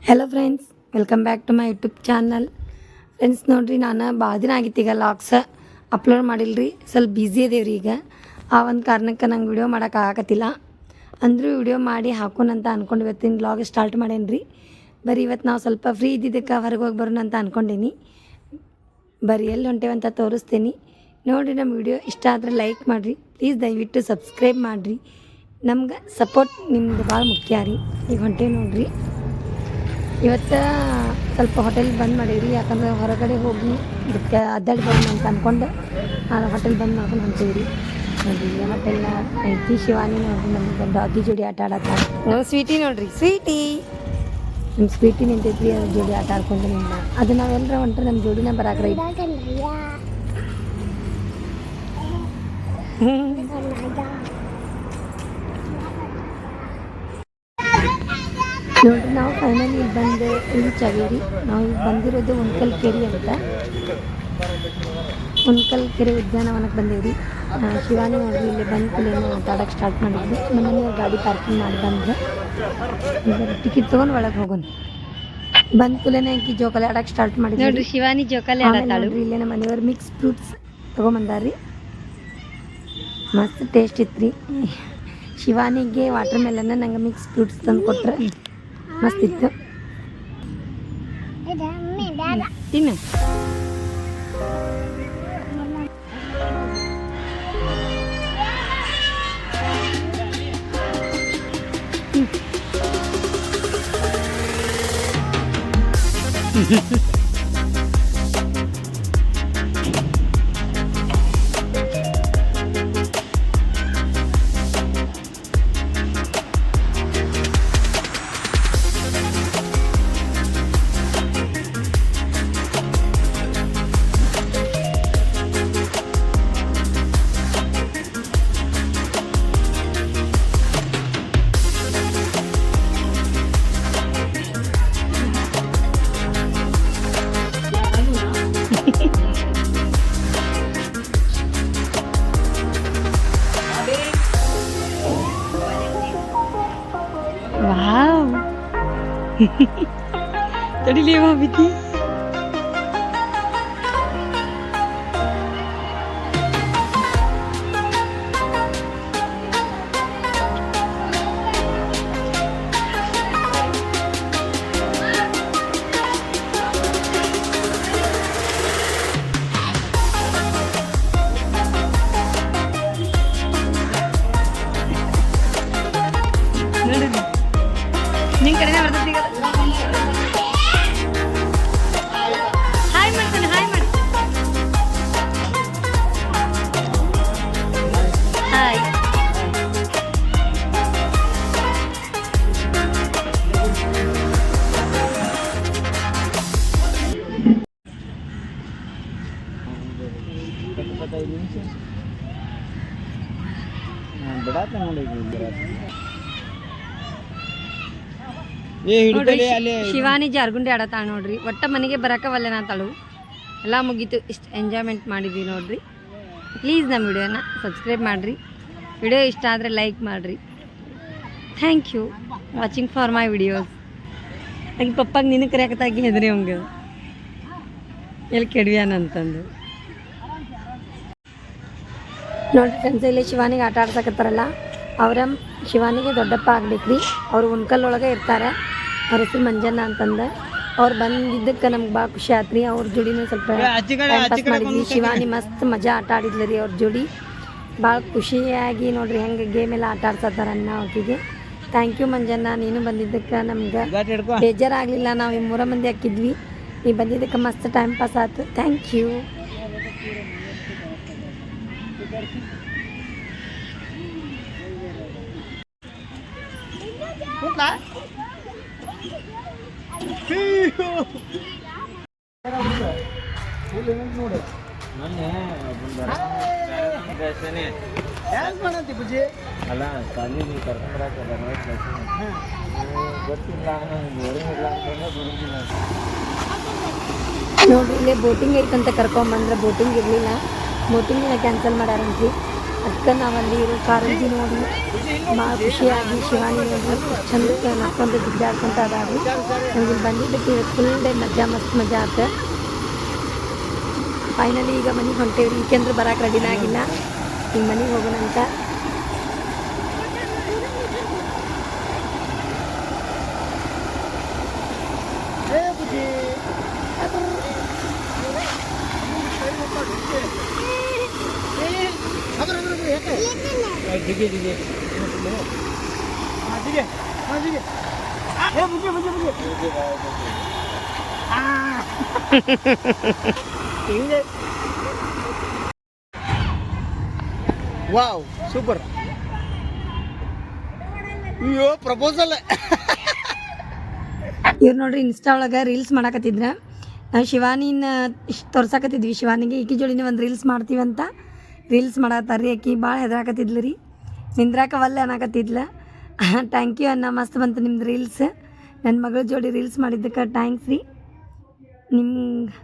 Hello friends, welcome back to my YouTube channel. Friends ನೋಡಿರಿ, ನಾನು ಭಾಳ ದಿನ ಆಗಿತ್ತು ಈಗ ಲಾಗ್ಸ್ ಅಪ್ಲೋಡ್ ಮಾಡಿಲ್ರಿ. ಸ್ವಲ್ಪ ಬ್ಯುಸಿ ಅದೇವ್ರಿ ಈಗ. ಆ ಒಂದು ಕಾರಣಕ್ಕೆ ನಂಗೆ ವಿಡಿಯೋ ಮಾಡೋಕ್ಕಾಗತ್ತಿಲ್ಲ. ಅಂದರೂ ವಿಡಿಯೋ ಮಾಡಿ ಹಾಕೋಣಂತ ಅಂದ್ಕೊಂಡು ಇವತ್ತಿನ ವ್ಲಾಗ್ ಸ್ಟಾರ್ಟ್ ಮಾಡೇನಿ ರೀ. ಬರೀ ಇವತ್ತು ನಾವು ಸ್ವಲ್ಪ ಫ್ರೀ ಇದ್ದಿದ್ದಕ್ಕೆ ಹೊರಗೆ ಹೋಗಿ ಬರೋಣ ಅಂತ ಅಂದ್ಕೊಂಡೀನಿ. ಬರೀ ಎಲ್ಲಿ ಹೊಂಟೇವಂತ ತೋರಿಸ್ತೀನಿ ನೋಡಿರಿ. ನಮ್ಮ ವಿಡಿಯೋ ಇಷ್ಟ ಆದರೆ ಲೈಕ್ ಮಾಡಿರಿ, ಪ್ಲೀಸ್ ದಯವಿಟ್ಟು ಸಬ್ಸ್ಕ್ರೈಬ್ ಮಾಡಿರಿ. ನಮ್ಗೆ ಸಪೋರ್ಟ್ ನಿಮ್ಮದು ಭಾಳ ಮುಖ್ಯ ರೀ. ಈಗ ಹೊಂಟೇವಿ ನೋಡಿರಿ. ಇವತ್ತು ಸ್ವಲ್ಪ ಹೋಟೆಲ್ ಬಂದ್ ಮಾಡೀವಿ, ಯಾಕಂದ್ರೆ ಹೊರಗಡೆ ಹೋಗಿ ಇದಕ್ಕೆ ಅಡ್ಡಾಡಿ ಬರೋಣ ಅಂತ ಅಂದ್ಕೊಂಡು ಹೋಟೆಲ್ ಬಂದ್ ಮಾಡ್ಕೊಂಡು ಹೊಂಟೀವಿ ರೀ. ನೋಡಿರಿ, ಹೋಟೆಲ್ನ ಐತಿ ಶಿವಾನಿ. ನೋಡಿರಿ, ನಮ್ಗೆ ಡಾಗಿ ಜೋಡಿ ಆಟ ಆಡತ್ತ. ಸ್ವೀಟಿ ನೋಡಿರಿ, ಸ್ವೀಟಿ ನಮ್ಮ ಸ್ವೀಟಿ ನಿಂತೈತ್ರಿ. ಅದ್ರ ಜೋಡಿ ಆಟ ಆಡ್ಕೊಂಡು ನಿನ್ನ ಅದು ನಾವೆಲ್ಲರ ಹೊಂಟ್ರೆ ನಮ್ಮ ಜೋಡಿನ ಬರಾಕ್ರ ನೋಡಿರಿ. ನಾವು ಫೈನಲಿ ಇಲ್ಲಿ ಬಂದು ರೀಚ್ ಆಗೀವಿ. ನಾವು ಈಗ ಬಂದಿರೋದು ಉಣ್ಕಲ್ ಕೆರೆ ಅಂತ, ಉಣ್ಕಲ್ ಕೆರೆ ಉದ್ಯಾನವನಕ್ಕೆ ಬಂದೀವಿ. ಶಿವಾನಿ ನೋಡ್ರಿ ಇಲ್ಲಿ ಬಂದು ಕೂಲೇನು ಆಟಾಡೋಕ್ಕೆ ಸ್ಟಾರ್ಟ್ ಮಾಡಿದ್ವಿ. ನಮ್ಮ ಮನೆಯವ್ರು ಗಾಡಿ ಪಾರ್ಕಿಂಗ್ ಮಾಡಿ ಬಂದ್ರೆ ಟಿಕೆಟ್ ತೊಗೊಂಡು ಒಳಗೆ ಹೋಗೋಣ. ಬಂದ ಕೂಲೇನೆ ಆಕಿ ಜೋಕಾಲಿ ಆಡೋಕ್ಕೆ ಸ್ಟಾರ್ಟ್ ಮಾಡಿದ್ವಿ ನೋಡ್ರಿ. ಶಿವಾನಿ ಜೋಕಾಲಿ ನೋಡ್ರಿ, ಇಲ್ಲೇ ನಮ್ಮ ಮನೆಯವ್ರು ಮಿಕ್ಸ್ ಫ್ರೂಟ್ಸ್ ತೊಗೊಂಬಂದಾರ್ರಿ. ಮಸ್ತ್ ಟೇಸ್ಟ್ ಇತ್ತು ರೀ. ಶಿವಾನಿಗೆ ವಾಟರ್ ಮೆಲನ್ನ ನಂಗೆ ಮಿಕ್ಸ್ ಫ್ರೂಟ್ಸ್ ತಂದು ಕೊಟ್ರೆ ಮಸ್ತ್ ಇತ್ತು. ತಿನ್ನು. Wow. Tadi lihat apa itu? Ning kena berdiri kan? Hai Martin, hai Martin. Hai. berat yang berat. Shivani ಜಾರ್ಗುಂಡಿ ಆಡತಾಳ ನೋಡ್ರಿ. ಒಟ್ಟ ಮನೆಗೆ ಬರಕವಲ್ಲೆ ನಾತಾಳು. ಎಲ್ಲ ಮುಗೀತು, ಇಷ್ಟು ಎಂಜಾಯ್ಮೆಂಟ್ ಮಾಡಿದ್ವಿ ನೋಡ್ರಿ. ಪ್ಲೀಸ್ ನಮ್ಮ ವಿಡಿಯೋನ ಸಬ್ಸ್ಕ್ರೈಬ್ ಮಾಡಿರಿ. ವಿಡಿಯೋ ಇಷ್ಟ ಆದರೆ ಲೈಕ್ ಮಾಡಿರಿ. Thank you watching for my videos. ಆಗಿ ಪಪ್ಪಾಗ ನಿನ್ನ ಕರೆಯಕತ್ತಾಗಿ ಹೆದ್ರಿ ಅವಂಗೆ ಎಲ್ಲಿ ಕೆಡವ್ಯಾನಂತಂದು ನೋಡ್ರಿ. ಫ್ರೆಂಡ್ಸ್, ಇಲ್ಲಿ ಶಿವಾನಿಗೆ ಆಟ ಆಡ್ಸಕತ್ತಾರಲ್ಲ, ಅವರ ಶಿವಾನಿಗೆ ದೊಡ್ಡಪ್ಪ ಆಗ್ಬೇಕ್ರಿ. ಅವ್ರು ಉಣ್ಕಲ್ ಒಳಗೆ ಇರ್ತಾರೆ. ಅವ್ರ ಹೆಸರು ಮಂಜಣ್ಣ ಅಂತಂದು. ಅವ್ರು ಬಂದಿದ್ದಕ್ಕೆ ನಮ್ಗೆ ಭಾಳ ಖುಷಿ ಆಯ್ತು ರೀ. ಅವ್ರ ಜೋಡಿನೂ ಸ್ವಲ್ಪ ಟೈಮ್ ಪಾಸ್ ಮಾಡಿದ್ವಿ. ಶಿವಾನಿ ಮಸ್ತ್ ಮಜಾ ಆಟ ಆಡಿದ್ಲು ರೀ ಅವ್ರ ಜೋಡಿ. ಭಾಳ ಖುಷಿಯಾಗಿ ನೋಡ್ರಿ ಹೆಂಗೆ ಗೇಮ್ ಎಲ್ಲ ಆಟ ಆಡ್ಸತ್ತಾರನ್ನ ಅವ್ರಿಗೆ. ಥ್ಯಾಂಕ್ ಯು ಮಂಜಣ್ಣ, ನೀನು ಬಂದಿದ್ದಕ್ಕೆ ನಮ್ಗೆ ಬೇಜಾರಾಗಲಿಲ್ಲ. ನಾವು 3 ಮಂದಿ ಹಾಕಿದ್ವಿ. ನೀವು ಬಂದಿದ್ದಕ್ಕೆ ಮಸ್ತ್ ಟೈಮ್ ಪಾಸ್ ಆಯ್ತು. Thank you. ಅಲ್ಲ ಖಾಲಿ ನೀವು ಕರ್ಕೊಂಡ್ಬರಕ್ಕೆ ಗೊತ್ತಿಲ್ಲ, ಬೋರಿಂಗ್ ಅಂತಂದ್ರೆ ನೋಡ್ರಿ, ಇಲ್ಲೇ ಬೋಟಿಂಗ್ ಐತಂತ ಕರ್ಕೊಂಬಂದ್ರೆ ಬೋಟಿಂಗ್ ಇರಲಿಲ್ಲ. ಬೋಟಿಂಗಿನ ಕ್ಯಾನ್ಸಲ್ ಮಾಡ್ಯಾರಂತ್ರಿ. ಅದಕ್ಕೆ ನಾವಲ್ಲಿ ಇರೋ ಕಾರಂಜಿ ನೋಡಿ ಭಾಳ ಖುಷಿಯಾಗಿ ಶಿವಾನಿ ನೋಡಿ ಚಂದ ನಕ್ಕೊಂಡು ಜಿಗ್ದಾಡ್ಕೊಂತ ಅದಾವಿ. ನಮ್ಗೆ ಇಲ್ಲಿ ಬಂದಿದ್ದಕ್ಕೆ ಫುಲ್ ಡೇ ಮಜಾ ಮಸ್ತ್ ಮಜಾ ಆತ. ಫೈನಲಿ ಈಗ ಮನೆಗೆ ಹೊಂಟೇವ್ರಿ. ಈಕೆಂದ್ರೆ ಬರೋಕೆ ರೆಡಿನ ಆಗಿಲ್ಲ. ಈಗ ಮನೆಗೆ ಹೋಗೋಣ ಅಂತ. Wow super. ಅಯ್ಯೋ ಪ್ರಪೋಸಲ್. ಇವ್ರು ನೋಡ್ರಿ ಇನ್ಸ್ಟಾ ಒಳಗೆ ರೀಲ್ಸ್ ಮಾಡಕತ್ತಿದ್ರ. ನಾವು ಶಿವಾನಿನ ತೋರ್ಸಾಕತ್ತಿದ್ವಿ. ಶಿವಾನಿಗೆ ಈಕಿ ಜೋಡಿನೇ ಒಂದು ರೀಲ್ಸ್ ಮಾಡ್ತೀವಂತ ರೀಲ್ಸ್ ಮಾಡತ್ತಾರ ರೀ. ಆಕಿ ಭಾಳ ಹೆದರಾಕತ್ತಿದ್ಲು ರೀ. ನಿಂದ್ರಾಕವಲ್ಲೇ ಅನ್ನಕತ್ತಿದ್ಲ. ಥ್ಯಾಂಕ್ ಯು ಅನ್ನ, ಮಸ್ತ್ ಬಂತು ನಿಮ್ದು ರೀಲ್ಸ್. ನನ್ನ ಮಗಳ ಜೋಡಿ ರೀಲ್ಸ್ ಮಾಡಿದ್ದಕ್ಕೆ ಥ್ಯಾಂಕ್ಸ್ ರೀ. ನಿಮ್ಗೆ